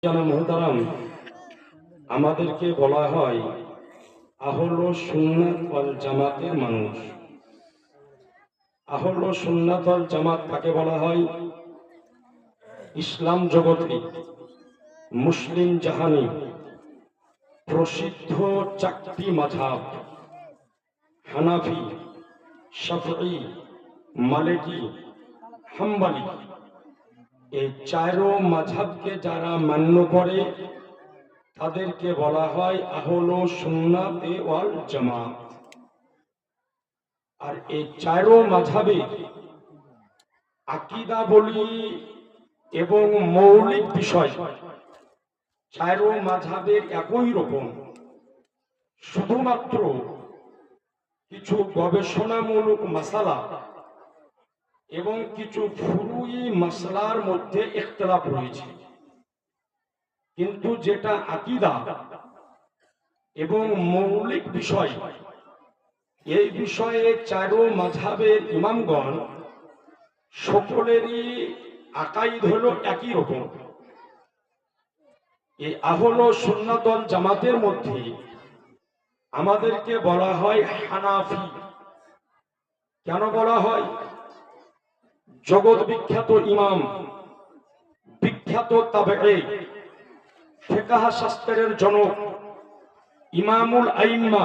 জানা মোহতারাম, আমাদেরকে বলা হয় আহলে সুন্নাত ওয়াল জামাতের মানুষ। আহলে সুন্নাত ওয়াল জামাত কাকে বলা হয়? ইসলাম জগতে মুসলিম জাহানে প্রসিদ্ধ চারটি মাযহাব হানাফি, শাফিঈ, মালিকি, হাম্বলি, এই চারো মাযহাবকে যারা মান্য করে তাদেরকে বলা হয় আহলে সুন্নাত ওয়াল জামাত। আর এই চারো মাযহাবে আকীদা বলি এবং মৌলিক বিষয় চারো মাযহাবের একই রকম, শুধুমাত্র কিছু গবেষণামূলক মাসালা এবং কিছু ফুরুই মাসলার মধ্যে ইখতিলাফ রয়েছে। কিন্তু যেটা আকীদা এবং মৌলিক বিষয়, এই বিষয়ে চারো মাযহাবের ইমামগণ সকলেরই আকাইদ হলো একই রকম। এই আহলে সুন্নাত ওয়াল জামাতের মধ্যে আমাদেরকে বলা হয় হানাফি। কেন বলা হয়? জগৎ বিখ্যাত ইমাম, বিখ্যাত তাবেঈ, ফিকহ শাস্ত্রের জনক, ইমামুল আইম্মা,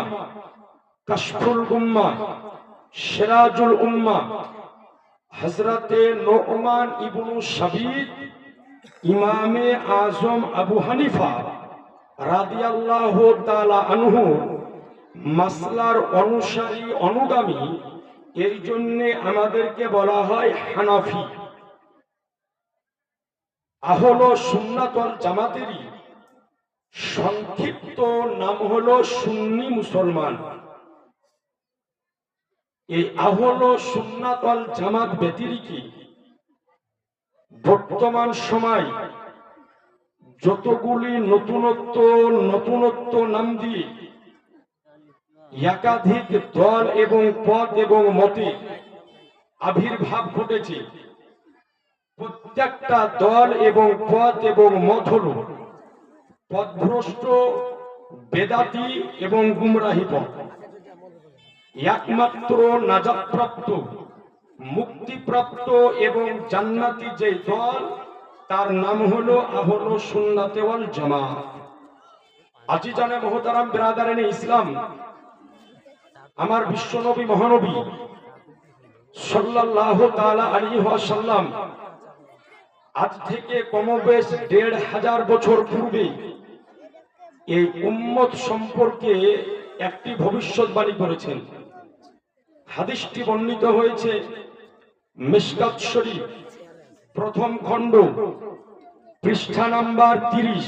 কাশফুল উম্মাহ, সিরাজুল উম্মাহ, হযরতে নু'মান ইবনে সাবিত, ইমামে আজম আবু হানিফা রাদিয়াল্লাহু তাআলা আনহু মাসলার অনুসারী অনুগামী, এই জন্য আমাদেরকে বলা হয় হানাফি। আহলে সুন্নাত ওয়াল জামাতেরই সংক্ষিপ্ত নাম হলো সুন্নি মুসলমান। এই আহলে সুন্নাত ওয়াল জামাত ব্যতিরেকে বর্তমান সময় যতগুলি নতুনত্ব নাম দিয়ে একাধিক দল এবং পদ এবং মতে আবির্ভাব ঘটেছে, প্রত্যেকটা দল এবং পদ এবং মত হল পথভ্রষ্ট, বেদাতি এবং গুমরাহি পথ। একমাত্র নাজাতপ্রাপ্ত, মুক্তিপ্রাপ্ত এবং জান্নাতি যে দল, তার নাম হলো আহলে সুন্নাত ওয়াল জামাত। আজিজানে মুহতারাম বিরাদারানে ইসলাম, আমার বিশ্বনবী মহানবী সাল্লাল্লাহু তাআলা আলাইহি ওয়াসাল্লাম আজ থেকে কমবেশ ১৫০০ বছর পূর্বে এই উম্মত সম্পর্কে একটি ভবিষ্যৎবাণী করেছেন। হাদিসটি বর্ণিত হয়েছে মিশকাত শরীফ প্রথম খণ্ড পৃষ্ঠা নাম্বার ৩০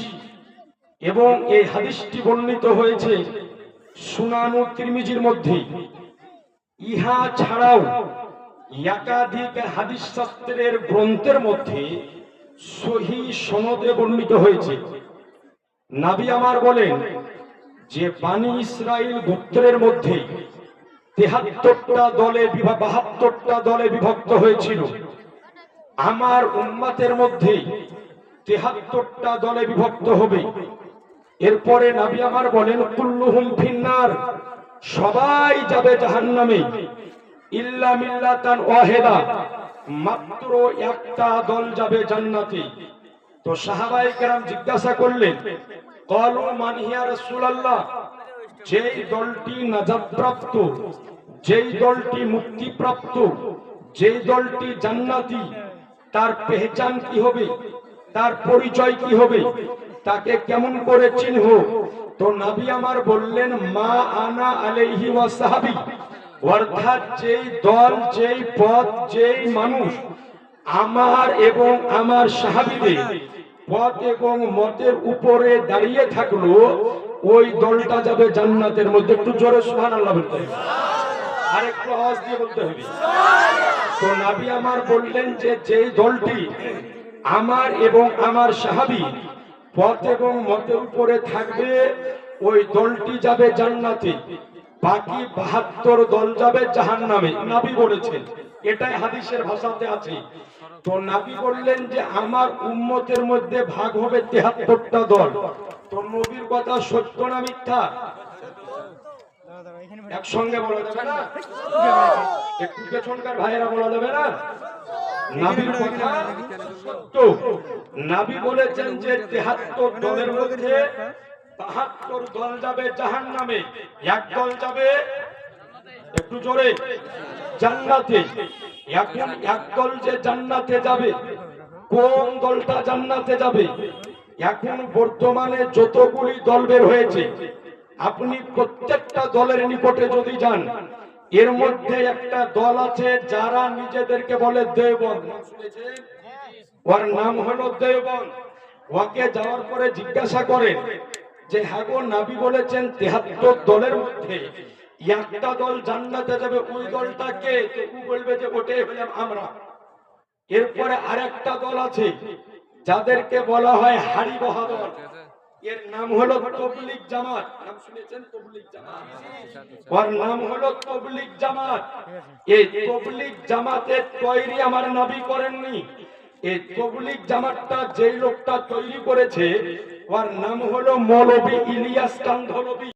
এবং এই হাদিসটি বর্ণিত হয়েছে সুনানু তিরমিজির মধ্যে। ইহা ছাড়াও একাধিক হাদিস শাস্ত্রের গ্রন্থের মধ্যে সহিহ সনদে বর্ণিত হয়েছে। নবী আমার বলেন যে বানি ইসরাইল গোত্রের মধ্যে ৭৩টা দলে ৭২টা দলে বিভক্ত হয়েছিল। আমার উম্মতের মধ্যে ৭৩টা দলে বিভক্ত হবে। এরপরে নবী আমার বলেন কুল্লুহুম ফিন্নার, সবাই যাবে জাহান্নামে, ইল্লা মিল্লাতান ওয়াহিদা, মাত্র একটা দল যাবে জান্নাতে। তো সাহাবায়ে কেরাম জিজ্ঞাসা করলেন, ক্বালু মান হিয়া রাসূলুল্লাহ, যেই দলটি নাজাতপ্রাপ্ত, যেই দলটি মুক্তিপ্রাপ্ত, যেই দলটি জান্নাতি, তার পেহচান কি হবে, তার পরিচয় কি হবে, তাকে কেমন করে চিনব? তো নবী আমার বললেন মা আনা আলাইহি ওয়া সাহাবী, অর্থাৎ যেই দল, যেই পথ, যেই মানুষ আমার এবং আমার সাহাবীদের পথ এবং মতের উপরে দাঁড়িয়ে থাকলো, ওই দলটা যাবে জান্নাতের মধ্যে। একটু জোরে সুবহানাল্লাহ বলতে হবে, আর একটু আওয়াজ দিয়ে বলতে হবে। তো নবী আমার বললেন যে যেই দলটি আমার এবং আমার সাহাবী পথ এবং মতের উপরে থাকবে, ওই দলটি যাবে জান্নাতে, বাকি ৭২ দল যাবে জাহান্নামে। নবী বলেছেন, এটাই হাদিসের ভাষাতে আছে। তো নবী বললেন যে আমার উম্মতের মধ্যে ভাগ হবে 73টা দল। তো নবীর কথা সত্য না মিথ্যা? একসঙ্গে বলা যাবে না? একটু পেছনকার ভাইয়েরা বলা যাবে না? নবীর কথা সত্য। নবী বলেছেন যে 73 দলের মধ্যে 72 দল যাবে জাহান্নামে, এক দল যাবে একটু জোরে জান্নাতে। এখন এক দল যে জান্নাতে যাবে, কোন দলটা জান্নাতে যাবে? এখন বর্তমানে যতগুলি দল বের হয়েছে, আপনি প্রত্যেকটা দলের নিকটে যদি যান, এর মধ্যে একটা দল আছে যারা নিজেদেরকে বলে দেওবন্দ। ওর নাম হলো দেওবন্দ। ওকে যাওয়ার পরে জিজ্ঞাসা করেন যে হ্যাঁ গো, নবী বলেছেন 73 দলের মধ্যে একটা দল জান্নাতে যাবে, ওই দলটা কে? ও বলবে যে ওটাই হলাম আমরা। এরপরে আরেকটা দল আছে যাদেরকে বলা হয় হাড়ি বহা দল, এর নাম হলো তবলিগ জামাত। নাম শুনেছেন? তবলিগ জামাত। ওর নাম হলো তবলিগ জামাত। এই তবলিগ জামাতের তৈরি আমার নবী করেননি। এই তবলিগ জামাতটা যেই লোকটা তৈরি করেছে, ওর নাম হলো মৌলভী ইলিয়াস কান্ধলভী।